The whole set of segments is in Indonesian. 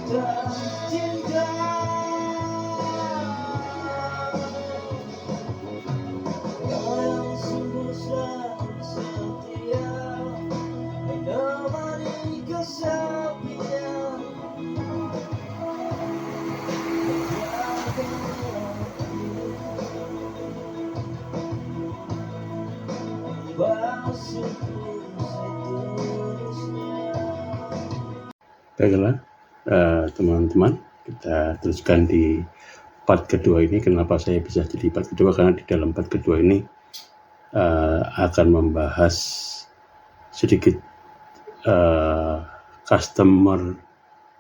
dan cinta. Kau yang sungguh selalu setia menemani kesepian. Baiklah, teman-teman, kita teruskan di part kedua ini. Kenapa saya bisa jadi part kedua? Karena di dalam part kedua ini akan membahas sedikit customer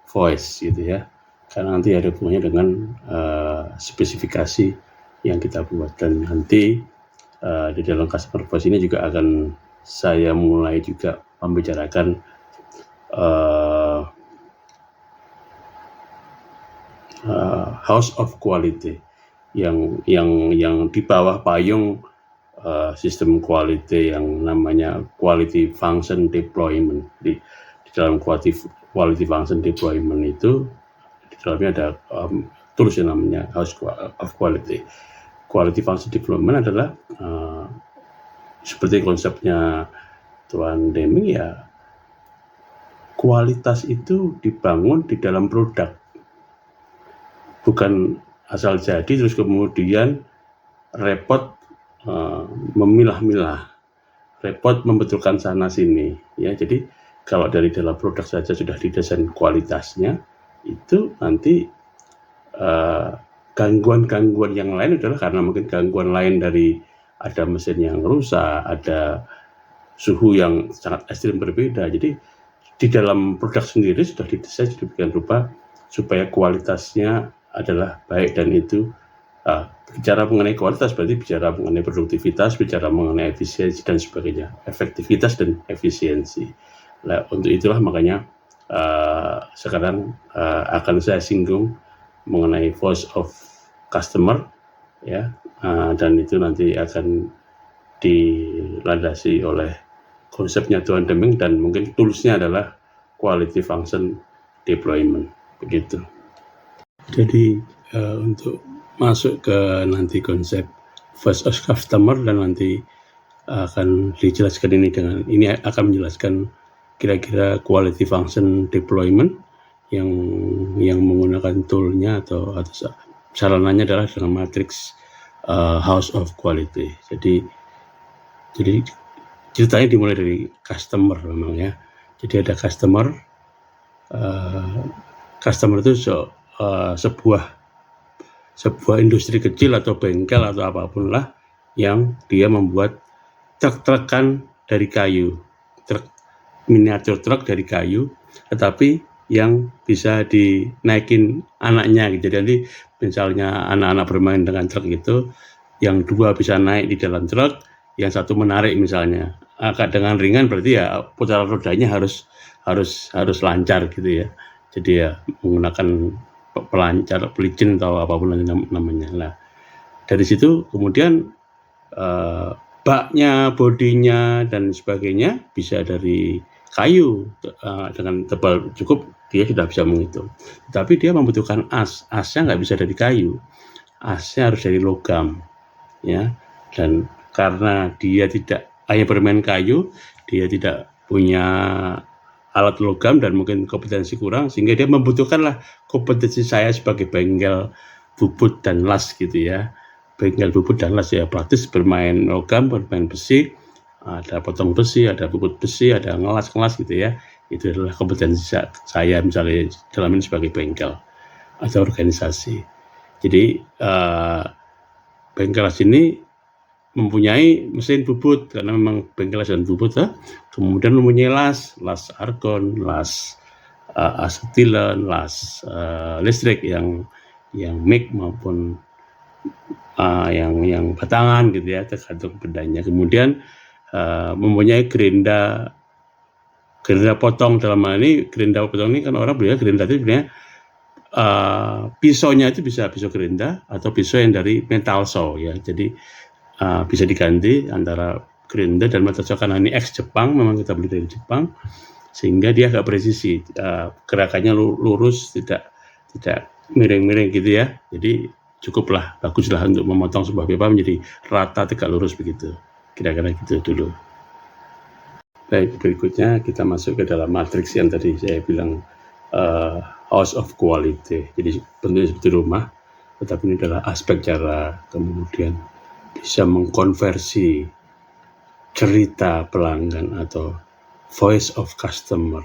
voice gitu ya, karena nanti ada hubungannya dengan spesifikasi yang kita buat. Dan nanti di dalam customer voice ini juga akan saya mulai juga membicarakan house of quality yang di bawah payung sistem quality yang namanya quality function deployment. Di dalam quality function deployment itu di dalamnya ada tools yang namanya house of quality. Quality function deployment adalah seperti konsepnya Tuan Deming ya, kualitas itu dibangun di dalam produk, bukan asal jadi terus kemudian repot memilah-milah, repot membetulkan sana sini ya. Jadi kalau dari dalam produk saja sudah didesain kualitasnya, itu nanti gangguan-gangguan yang lain adalah karena mungkin gangguan lain dari ada mesin yang rusak, ada suhu yang sangat ekstrim berbeda. Jadi di dalam produk sendiri sudah didesain sedemikian rupa supaya kualitasnya adalah baik, dan itu bicara mengenai kualitas berarti bicara mengenai produktivitas, bicara mengenai efisiensi dan sebagainya, efektivitas dan efisiensi. Nah, untuk itulah makanya sekarang akan saya singgung mengenai voice of customer ya, dan itu nanti akan dilandasi oleh konsepnya Tuan Deming, dan mungkin toolsnya adalah quality function deployment begitu. Jadi untuk masuk ke nanti konsep voice of customer, dan nanti akan dijelaskan ini akan menjelaskan kira-kira quality function deployment yang menggunakan toolnya atau sarananya adalah dengan matrix house of quality. Jadi ceritanya dimulai dari customer memang ya. Jadi ada customer itu sebuah industri kecil atau bengkel atau apapun lah yang dia membuat truk-trukan dari kayu, miniatur truk dari kayu, tetapi yang bisa dinaikin anaknya gitu. Jadi misalnya anak-anak bermain dengan truk itu, yang dua bisa naik di dalam truk, yang satu menarik misalnya. Agak dengan ringan berarti ya putaran rodanya harus lancar gitu ya. Jadi ya menggunakan pelancar, pelicin atau apapun namanya. Nah, dari situ kemudian baknya, bodinya dan sebagainya bisa dari kayu dengan tebal cukup, dia sudah bisa menghitung. Tapi dia membutuhkan asnya nggak bisa dari kayu, asnya harus dari logam ya. Dan karena dia tidak hanya bermain kayu, dia tidak punya alat logam dan mungkin kompetensi kurang, sehingga dia membutuhkanlah kompetensi saya sebagai bengkel bubut dan las gitu ya. Bengkel bubut dan las ya, praktis bermain logam, bermain besi, ada potong besi, ada bubut besi, ada ngelas gitu ya. Itu adalah kompetensi saya misalnya dalam ini sebagai bengkel atau organisasi. Jadi bengkel las ini mempunyai mesin bubut karena memang bengkel las dan bubut kemudian mempunyai las argon, las asetilen, las listrik yang mic maupun yang batangan gitu ya, tergantung bedanya. Kemudian mempunyai gerinda potong. Dalam hal ini gerinda potong ini kan orang bilang gerinda itu sebenarnya pisaunya itu bisa pisau gerinda atau pisau yang dari metal saw ya. Jadi bisa diganti antara gerinda dan metal saw, karena ini ex Jepang, memang kita beli dari Jepang, sehingga dia agak presisi, gerakannya lurus, tidak miring-miring gitu ya. Jadi cukuplah, baguslah untuk memotong sebuah pipa menjadi rata, tegak lurus begitu. Kira-kira gitu dulu. Baik, berikutnya kita masuk ke dalam matriks yang tadi saya bilang house of quality. Jadi bentuknya seperti rumah, tetapi ini adalah aspek cara kemudian bisa mengkonversi cerita pelanggan atau voice of customer.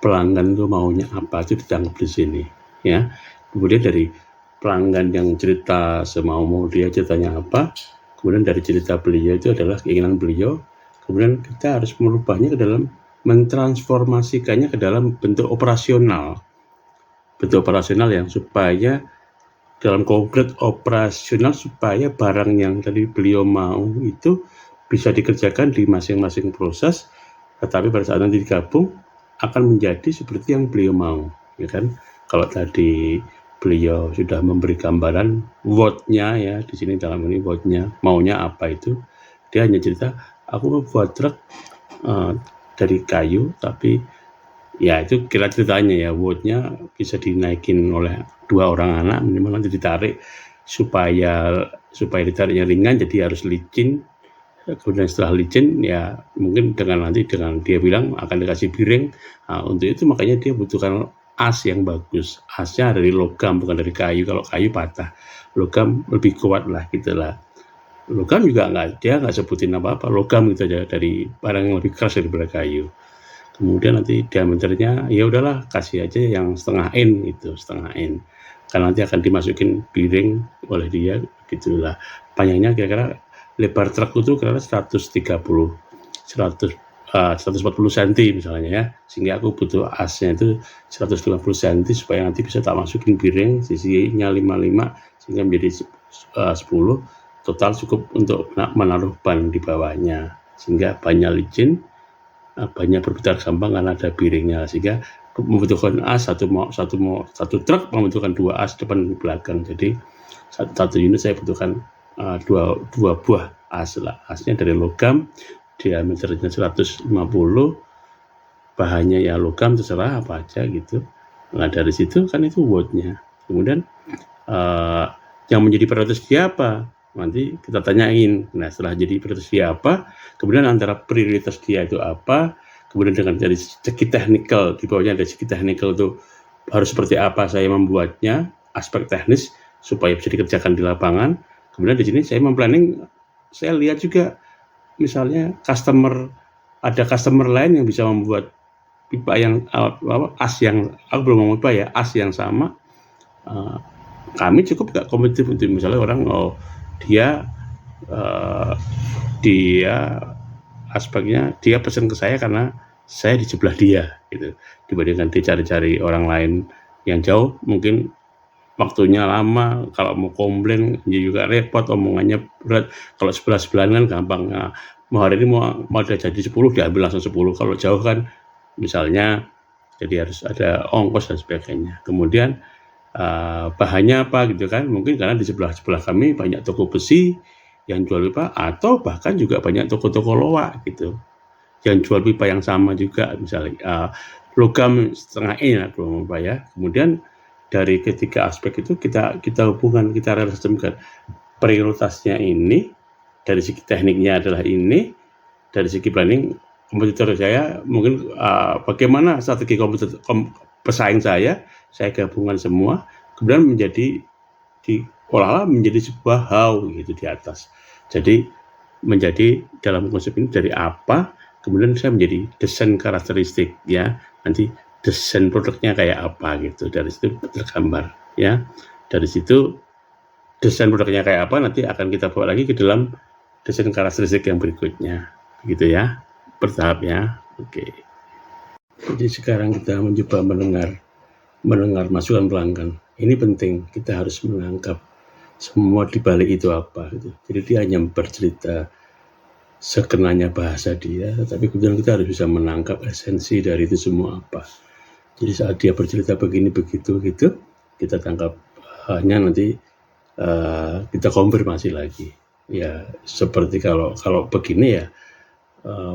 Pelanggan itu maunya apa, itu ditangkap di sini, ya. Kemudian dari pelanggan yang cerita semau-mau dia ceritanya apa, kemudian dari cerita beliau itu adalah keinginan beliau, kemudian kita harus merubahnya ke dalam, mentransformasikannya ke dalam bentuk operasional yang supaya dalam konkret operasional, supaya barang yang tadi beliau mau itu bisa dikerjakan di masing-masing proses, tetapi pada saat nanti digabung akan menjadi seperti yang beliau mau, ya kan? Kalau tadi beliau sudah memberi gambaran what-nya, ya, di sini dalam ini what-nya, maunya apa itu, dia hanya cerita, aku mau buat truk dari kayu, tapi ya itu kira ceritanya ya, what-nya bisa dinaikin oleh 2 orang anak, minimal nanti ditarik supaya ditariknya ringan, jadi harus licin. Kemudian setelah licin, ya mungkin dengan dia bilang akan dikasih piring. Nah, untuk itu makanya dia butuhkan as yang bagus. Asnya dari logam, bukan dari kayu. Kalau kayu patah, logam lebih kuat lah gitulah. Logam juga dia nggak sebutin apa-apa, logam gitu aja, dari barang yang lebih keras daripada kayu. Kemudian nanti diameternya ya udahlah, kasih aja yang setengah in itu, setengah in. Karena nanti akan dimasukin piring oleh dia, gitulah. Panjangnya kira-kira lebar truk itu kira-kira 140 cm misalnya ya, sehingga aku butuh asnya itu 150 cm supaya nanti bisa tak masukin piring sisinya 55 sehingga menjadi 10, total cukup untuk menaruh ban di bawahnya, sehingga bannya licin, bannya berputar gampang karena ada piringnya, sehingga membutuhkan as satu truk membutuhkan 2 as depan dan belakang. Jadi satu unit saya butuhkan dua buah as lah. Asnya dari logam, diameternya 150, bahannya ya logam, terserah apa aja gitu. Nah dari situ kan itu what-nya. Kemudian yang menjadi prioritas dia apa, nanti kita tanyain. Nah setelah jadi prioritas dia apa, kemudian antara prioritas dia itu apa, kemudian dengan dari segi teknikal, di bawahnya ada segi teknikal itu harus seperti apa saya membuatnya, aspek teknis supaya bisa dikerjakan di lapangan. Kemudian di sini saya memplanning, saya lihat juga misalnya ada customer lain yang bisa membuat pipa yang as yang, aku belum mau pipa ya, as yang sama. Kami cukup gak kompetitif untuk misalnya orang dia aspeknya dia pesan ke saya karena saya di sebelah dia gitu, dibandingkan dia cari-cari orang lain yang jauh, mungkin waktunya lama, kalau mau komplain juga repot, omongannya berat. Kalau sebelah-sebelahan kan gampang. Nah, mau hari ini mau ada jadi 10, diambil langsung 10. Kalau jauh kan misalnya jadi harus ada ongkos dan sebagainya. Kemudian bahannya apa gitu kan, mungkin karena di sebelah kami banyak toko besi yang jual pipa, atau bahkan juga banyak toko-toko loak gitu yang jual pipa yang sama juga, misalnya logam setengah in atau apa ya. Kemudian dari ketiga aspek itu kita hubungkan, kita relasikan prioritasnya ini, dari segi tekniknya adalah ini, dari segi planning kompetitor saya mungkin bagaimana strategi pesaing saya gabungkan semua, kemudian diolah menjadi sebuah how gitu di atas. Jadi menjadi dalam konsep ini dari apa, kemudian saya menjadi desain karakteristik ya, nanti desain produknya kayak apa gitu, dari situ tergambar ya. Dari situ desain produknya kayak apa nanti akan kita bawa lagi ke dalam desain karakteristik yang berikutnya, begitu ya, bertahap ya. Oke. Jadi sekarang kita mencoba mendengar masukan pelanggan. Ini penting, kita harus menangkap semua di balik itu apa gitu. Jadi dia hanya bercerita sekenanya bahasa dia, tapi kemudian kita harus bisa menangkap esensi dari itu semua apa. Jadi saat dia bercerita begini begitu gitu, kita tangkap hanya nanti kita konfirmasi lagi. Ya seperti kalau begini ya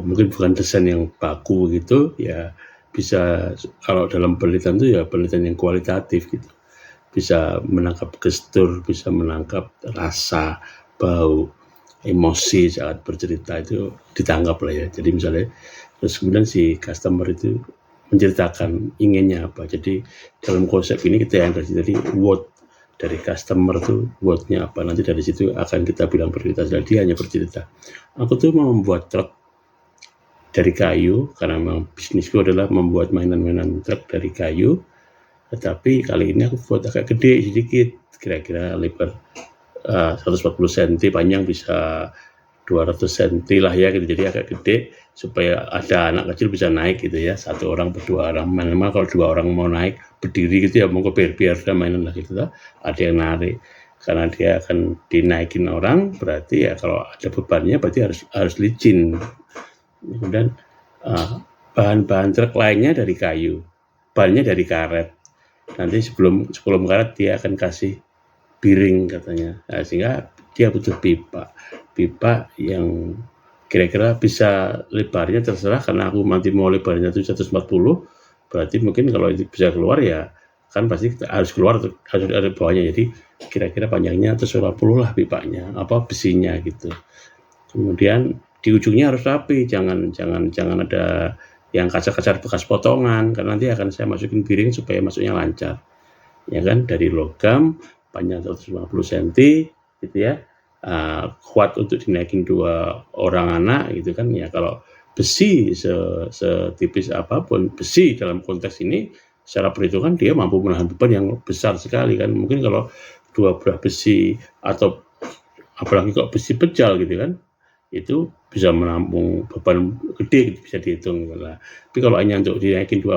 mungkin bukan desain yang baku gitu ya, bisa, kalau dalam penelitian itu ya penelitian yang kualitatif gitu, bisa menangkap gestur, bisa menangkap rasa, bau, emosi saat bercerita itu ditangkap lah ya. Jadi misalnya terus kemudian si customer itu menceritakan inginnya apa. Jadi dalam konsep ini kita yang dari word dari customer tuh wordnya apa, nanti dari situ akan kita bilang prioritas. Dan dia hanya bercerita, aku tuh mau membuat truk dari kayu karena memang bisnisku adalah membuat mainan-mainan truk dari kayu, tetapi kali ini aku buat agak gede sedikit, kira-kira lebar 140 cm, panjang bisa 200 cm lah ya gitu. Jadi agak gede supaya ada anak kecil bisa naik gitu ya, satu orang berdua orang. Memang kalau dua orang mau naik berdiri gitu ya, mau biar mainan lah gitu lah, ada yang narik. Karena dia akan dinaikin orang, berarti ya kalau ada bebannya berarti harus licin. Kemudian bahan-bahan truk lainnya dari kayu, bannya dari karet. Nanti sebelum karet dia akan kasih piring katanya. Nah, sehingga dia butuh pipa yang kira-kira bisa lebarnya terserah, karena aku nanti mau lebarnya itu 140, berarti mungkin kalau itu bisa keluar ya kan pasti harus keluar, harus ada bawahnya. Jadi kira-kira panjangnya 140 lah pipanya, apa besinya gitu. Kemudian di ujungnya harus rapi, jangan ada yang kacar-kacar bekas potongan, karena nanti akan saya masukin piring supaya masuknya lancar. Ya kan, dari logam panjang 150 cm gitu ya. Kuat untuk dinaikin 2 orang anak gitu kan ya. Kalau besi setipis apapun, besi dalam konteks ini secara perhitungan dia mampu menahan beban yang besar sekali kan. Mungkin kalau 2 buah besi atau apalagi kok besi pejal gitu kan, itu bisa menampung beban gede, bisa dihitung. Nah, tapi kalau hanya untuk dinaikin 2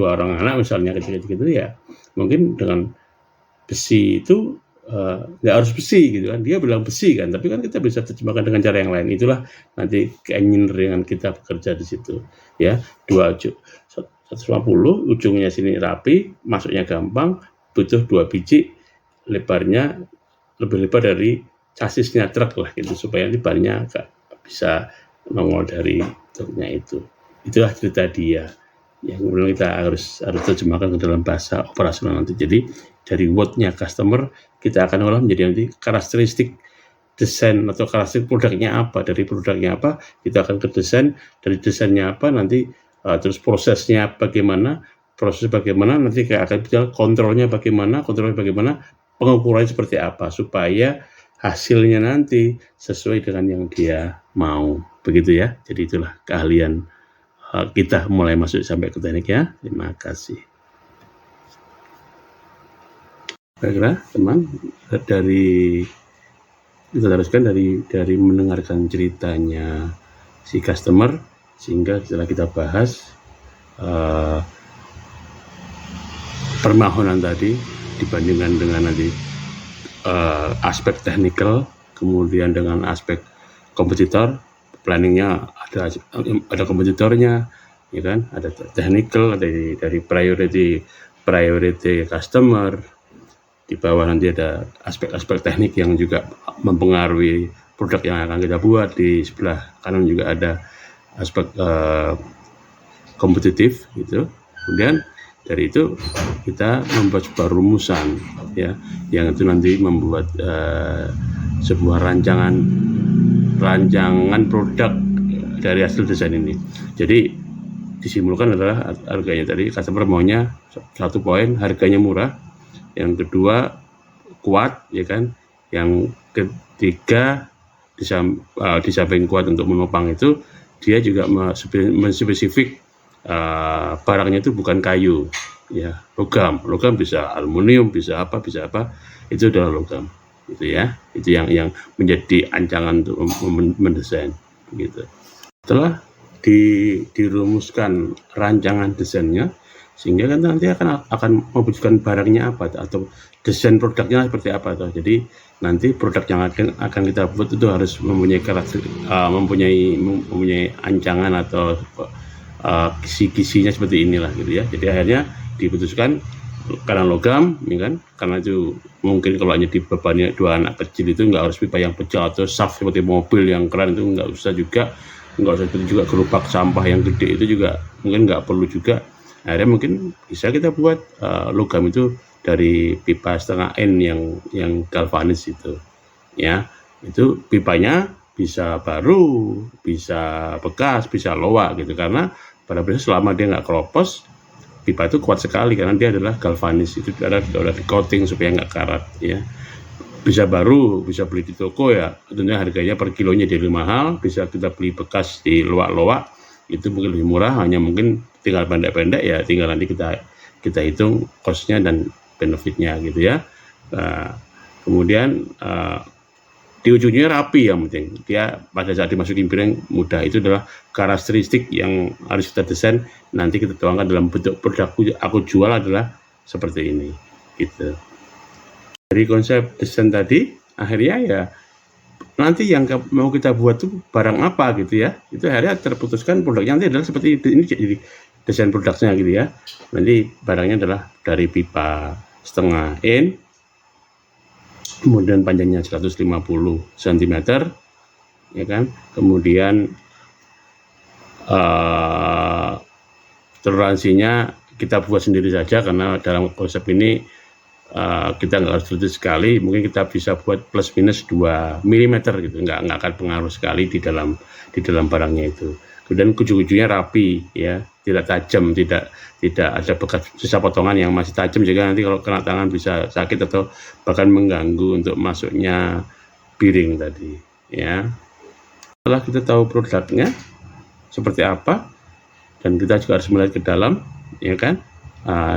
orang anak misalnya kecil-kecil gitu ya, mungkin dengan besi itu nggak harus besi gitu kan, dia bilang besi kan, tapi kan kita bisa terjemahkan dengan cara yang lain. Itulah nanti keengineeringan kita bekerja di situ ya. 150 ujungnya sini rapi, masuknya gampang, butuh 2 biji, lebarnya lebih lebar dari chassisnya truk lah gitu, supaya nanti bannya agak bisa nongol dari truknya itu. Itulah cerita dia yang kemudian kita harus terjemahkan ke dalam bahasa operasional nanti. Jadi dari wordnya customer kita akan olah menjadi nanti karakteristik desain atau karakteristik produknya apa. Dari produknya apa kita akan ke desain, dari desainnya apa nanti terus prosesnya bagaimana, nanti akan bicara kontrolnya bagaimana, pengukurannya seperti apa, supaya hasilnya nanti sesuai dengan yang dia mau, begitu ya. Jadi itulah keahlian kita mulai masuk sampai ke teknik ya. Terima kasih. Baiklah teman, dari kita teruskan dari mendengarkan ceritanya si customer, sehingga setelah kita bahas permohonan tadi dibandingkan dengan nanti aspek technical, kemudian dengan aspek kompetitor, planningnya ada kompetitornya, ya kan, ada technical, dari priority customer, di bawah nanti ada aspek-aspek teknik yang juga mempengaruhi produk yang akan kita buat, di sebelah kanan juga ada aspek kompetitif gitu. Kemudian dari itu kita membuat sebuah rumusan ya, yang itu nanti membuat sebuah rancangan produk dari hasil desain ini. Jadi disimulkan adalah harganya tadi, customer maunya 1 poin harganya murah, yang kedua kuat ya kan, yang ketiga di samping kuat untuk menopang itu dia juga menspesifik barangnya itu bukan kayu ya, logam bisa aluminium, bisa apa, itu adalah logam gitu ya. Itu yang menjadi ancangan untuk mendesain begitu. Setelah dirumuskan rancangan desainnya, sehingga kan nanti akan mewujudkan barangnya apa atau desain produknya seperti apa atau. Jadi nanti produk yang akan kita buat itu harus mempunyai mempunyai ancangan atau kisi-kisinya seperti inilah gitu ya. Jadi akhirnya diputuskan karena logam ya kan, karena itu mungkin kalau hanya dibebani 2 anak kecil itu nggak harus pipa yang pecah atau shaft seperti mobil yang keren, itu nggak usah juga. nggak usah itu juga gerobak sampah yang gede itu juga mungkin nggak perlu juga. Akhirnya mungkin bisa kita buat logam itu dari pipa setengah N yang galvanis itu, ya. Itu pipanya bisa baru, bisa bekas, bisa loa gitu, karena pada prinsip selama dia nggak keropos, pipa itu kuat sekali karena dia adalah galvanis, itu udah di coating supaya nggak karat, ya. Bisa baru, bisa beli di toko, ya tentunya harganya per kilonya jadi mahal. Bisa kita beli bekas di loa-loa, itu mungkin lebih murah, hanya mungkin tinggal pendek-pendek, ya tinggal nanti kita hitung cost-nya dan benefit-nya gitu, ya. Kemudian di ujungnya rapi, yang penting dia pada saat dimasukin piring mudah. Itu adalah karakteristik yang harus kita desain, nanti kita tuangkan dalam bentuk produk aku jual adalah seperti ini gitu. Dari konsep desain tadi, akhirnya ya nanti yang mau kita buat tuh barang apa gitu, ya, itu akhirnya terputuskan produknya nanti adalah seperti ini, jadi desain produknya gitu, ya. Nanti barangnya adalah dari pipa setengah N, kemudian panjangnya 150 cm, ya kan. Kemudian toleransinya kita buat sendiri saja, karena dalam konsep ini kita nggak harus teliti sekali, mungkin kita bisa buat plus minus 2 mm gitu, nggak akan pengaruh sekali di dalam barangnya itu. Kemudian ujung-ujungnya rapi, ya, tidak tajam, tidak ada bekas sisa potongan yang masih tajam, juga nanti kalau kena tangan bisa sakit atau bahkan mengganggu untuk masuknya piring tadi, ya. Setelah kita tahu produknya seperti apa, dan kita juga harus melihat ke dalam, ya kan,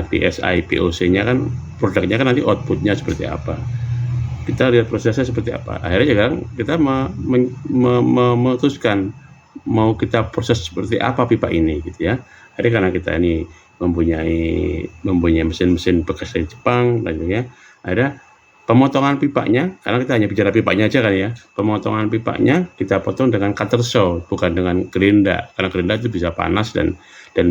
di SIPOC-nya kan, produknya kan nanti outputnya seperti apa, kita lihat prosesnya seperti apa. Akhirnya juga kita memutuskan mau kita proses seperti apa pipa ini gitu, ya. Jadi karena kita ini mempunyai mesin-mesin bekas dari Jepang dan juga ada pemotongan pipanya, karena kita hanya bicara pipanya aja kan, ya. Pemotongan pipanya kita potong dengan cutter saw, bukan dengan gerinda, karena gerinda itu bisa panas dan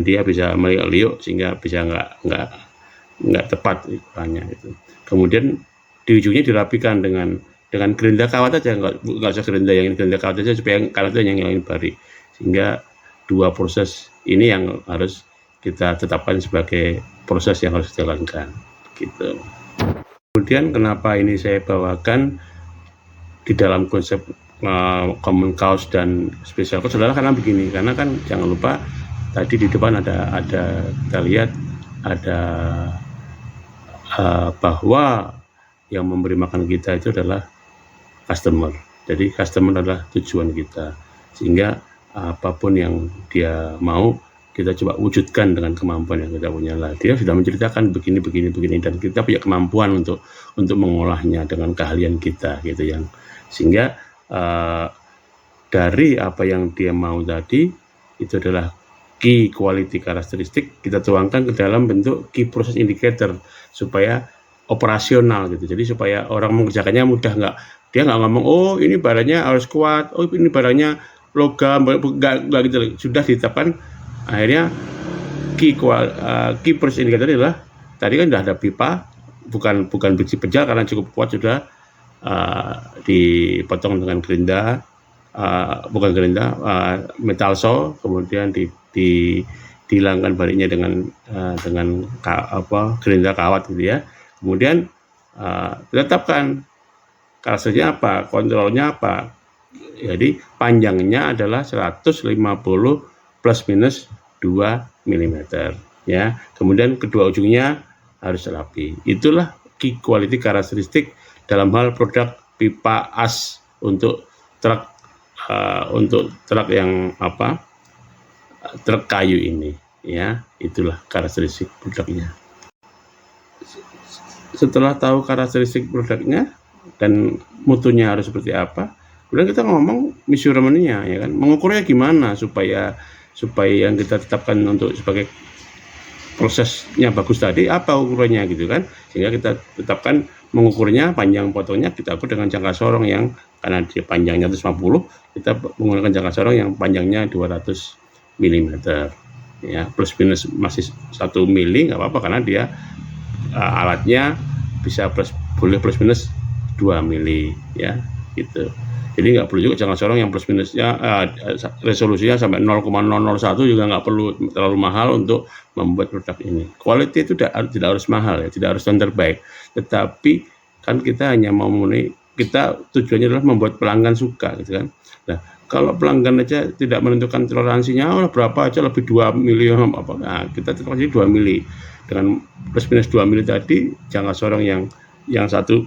dia bisa meliuk-liuk sehingga bisa nggak tepat ukurannya gitu. Kemudian di ujungnya dirapikan dengan gerinda kawat aja, nggak usah gerinda kawat aja, supaya kawat itu yang ngilangin bari. Sehingga dua proses ini yang harus kita tetapkan sebagai proses yang harus dijalankan gitu. Kemudian kenapa ini saya bawakan di dalam konsep common cause dan special cause adalah karena begini, karena kan jangan lupa tadi di depan ada kita lihat ada bahwa yang memberi makan kita itu adalah customer. Jadi customer adalah tujuan kita, sehingga apapun yang dia mau kita coba wujudkan dengan kemampuan yang kita punya. Lah, dia sudah menceritakan begini, dan kita punya kemampuan untuk mengolahnya dengan keahlian kita gitu, yang sehingga dari apa yang dia mau tadi itu adalah key quality karakteristik, kita tuangkan ke dalam bentuk key process indicator supaya operasional gitu. Jadi supaya orang mengerjakannya mudah, dia nggak ngomong oh ini barangnya harus kuat, oh ini barangnya logam, nggak gitu. Sudah ditetapkan. Akhirnya key process indicator adalah tadi kan sudah ada pipa, bukan besi pejal karena cukup kuat, sudah dipotong dengan gerinda, metal saw, kemudian dihilangkan bariknya dengan gerinda kawat gitu, ya. Kemudian ditetapkan karakteristiknya apa, kontrolnya apa. Jadi panjangnya adalah 150 plus minus 2 mm, ya. Kemudian kedua ujungnya harus rapi. Itulah key quality karakteristik dalam hal produk pipa as untuk truk yang truk kayu ini, ya. Itulah karakteristik produknya. Setelah tahu karakteristik produknya dan mutunya harus seperti apa, kemudian kita ngomong measurement-nya, ya kan, mengukurnya gimana supaya yang kita tetapkan untuk sebagai prosesnya bagus tadi, apa ukurannya gitu kan, sehingga kita tetapkan mengukurnya, panjang potongnya kita ukur dengan jangka sorong yang, karena dia panjangnya 150, kita menggunakan jangka sorong yang panjangnya 200 mm, ya, plus minus masih 1 mili nggak apa-apa, karena dia alatnya bisa boleh plus minus 2 mili, ya gitu. Jadi nggak perlu juga jangan sorong yang plus minusnya resolusinya sampai 0,001 juga nggak perlu terlalu mahal untuk membuat produk ini. Quality itu tidak harus mahal ya, tidak harus yang terbaik. Tetapi kan kita hanya mau memenuhi, kita tujuannya adalah membuat pelanggan suka gitu kan. Nah, kalau pelanggan aja tidak menentukan toleransinya berapa aja lebih 2 mili apa. Nah, kita tetapkan 2 mili. Dengan plus minus 2 mili tadi, jangan sorong yang satu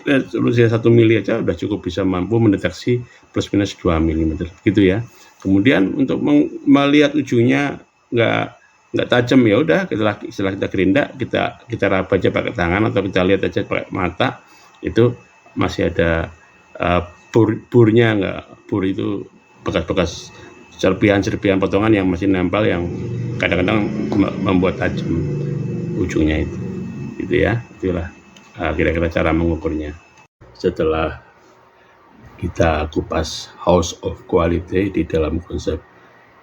resolusinya 1 mili aja udah cukup bisa mampu mendeteksi plus minus 2 mm gitu ya. Kemudian untuk melihat ujungnya nggak tajam, ya udah setelah kita gerinda, kita raba aja pakai tangan atau kita lihat aja pakai mata, itu masih ada burnya nggak. Bur itu bekas-bekas serpihan potongan yang masih nempel, yang kadang-kadang membuat tajam ujungnya itu gitu ya. Itulah kira-kira cara mengukurnya. Setelah kita kupas house of quality di dalam konsep,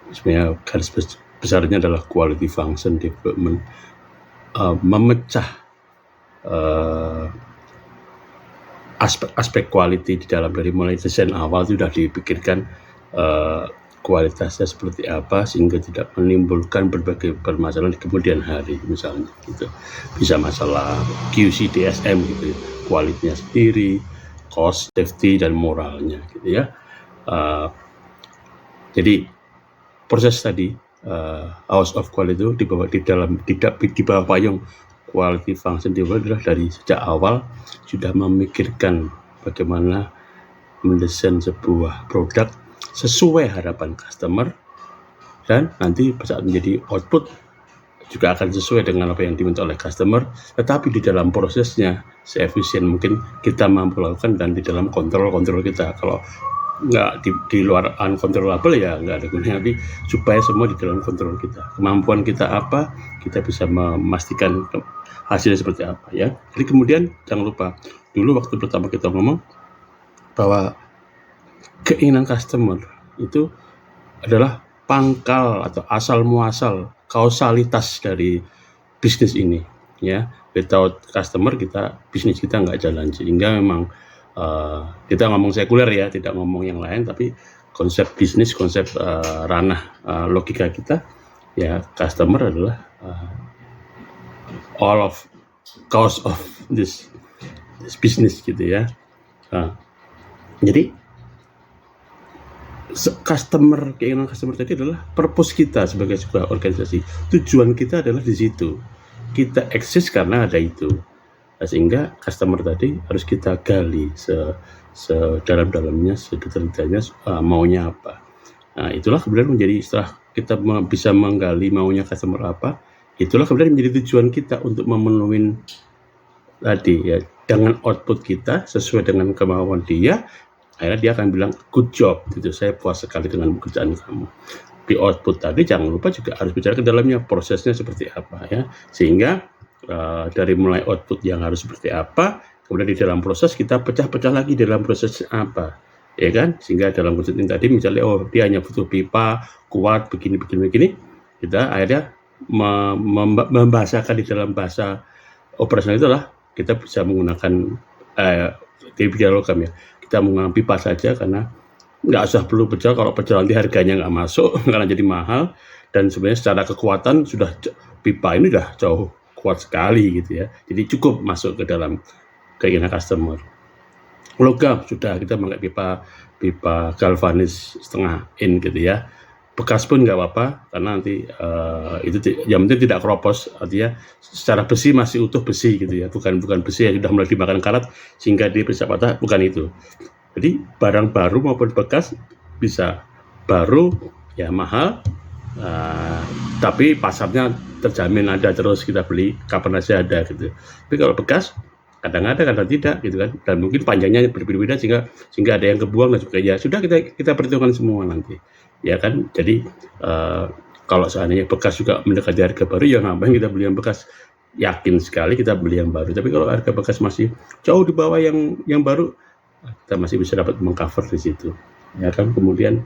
sebenarnya garis besarnya adalah quality function development, memecah aspek quality di dalam, dari mulai desain awal itu sudah dipikirkan kualitasnya seperti apa sehingga tidak menimbulkan berbagai permasalahan di kemudian hari, misalnya gitu. Bisa masalah QC DSM gitu, kualitasnya sendiri, cost, safety, dan moralnya gitu ya. Jadi proses tadi house of quality itu di bawah payung quality function development adalah dari sejak awal sudah memikirkan bagaimana mendesain sebuah produk sesuai harapan customer, dan nanti saat menjadi output juga akan sesuai dengan apa yang diminta oleh customer, tetapi di dalam prosesnya seefisien mungkin kita mampu lakukan, dan di dalam kontrol kita. Kalau nggak di luar uncontrollable ya nggak ada gunanya, tapi supaya semua di dalam kontrol kita. Kemampuan kita apa, kita bisa memastikan hasilnya seperti apa ya. Jadi kemudian jangan lupa, dulu waktu pertama kita ngomong bahwa keinginan customer itu adalah pangkal atau asal muasal kausalitas dari bisnis ini ya. Without customer bisnis kita nggak jalan. Sehingga memang kita ngomong sekuler ya, tidak ngomong yang lain, tapi konsep bisnis, konsep ranah logika kita ya, customer adalah all of cause of this business gitu ya. Jadi keinginan customer tadi adalah purpose kita sebagai sebuah organisasi. Tujuan kita adalah di situ. Kita eksis karena ada itu. Nah, sehingga customer tadi harus kita gali sedalam-dalamnya, sedetail-detailnya maunya apa. Nah, itulah kemudian menjadi, setelah kita bisa menggali maunya customer apa, itulah kemudian menjadi tujuan kita untuk memenuhi tadi ya, dengan output kita sesuai dengan kemauan dia. Akhirnya dia akan bilang good job gitu, saya puas sekali dengan pekerjaan kamu. Di output tadi jangan lupa juga harus bicara ke dalamnya, prosesnya seperti apa ya, sehingga dari mulai output yang harus seperti apa, kemudian di dalam proses kita pecah-pecah lagi dalam proses apa ya kan, sehingga dalam proses ini tadi misalnya dia hanya butuh pipa kuat begini, kita akhirnya membahasakan di dalam bahasa operasional itulah kita bisa menggunakan dialogam ya. Kita menggunakan pipa saja karena nggak usah perlu pecel. Kalau pecel nanti harganya nggak masuk karena jadi mahal, dan sebenarnya secara kekuatan sudah pipa ini udah jauh kuat sekali gitu ya. Jadi cukup masuk ke dalam keinginan customer. Logam sudah, kita pakai pipa galvanis setengah in gitu ya. Bekas pun nggak apa-apa karena nanti itu yang penting tidak keropos, artinya secara besi masih utuh besi gitu ya, bukan besi yang sudah mulai dimakan karat sehingga dia bisa patah, bukan itu. Jadi barang baru maupun bekas bisa, baru ya mahal, tapi pasarnya terjamin ada terus, kita beli kapan aja ada gitu. Tapi kalau bekas kadang ada kadang tidak gitu kan, dan mungkin panjangnya berbeda-beda sehingga ada yang kebuang dan sebagainya. Sudah kita perhitungkan semua nanti ya kan. Jadi kalau seandainya bekas juga mendekati harga baru, ya ngapain kita beli yang bekas, yakin sekali kita beli yang baru. Tapi kalau harga bekas masih jauh di bawah yang baru, kita masih bisa dapat mengcover di situ ya kan. Kemudian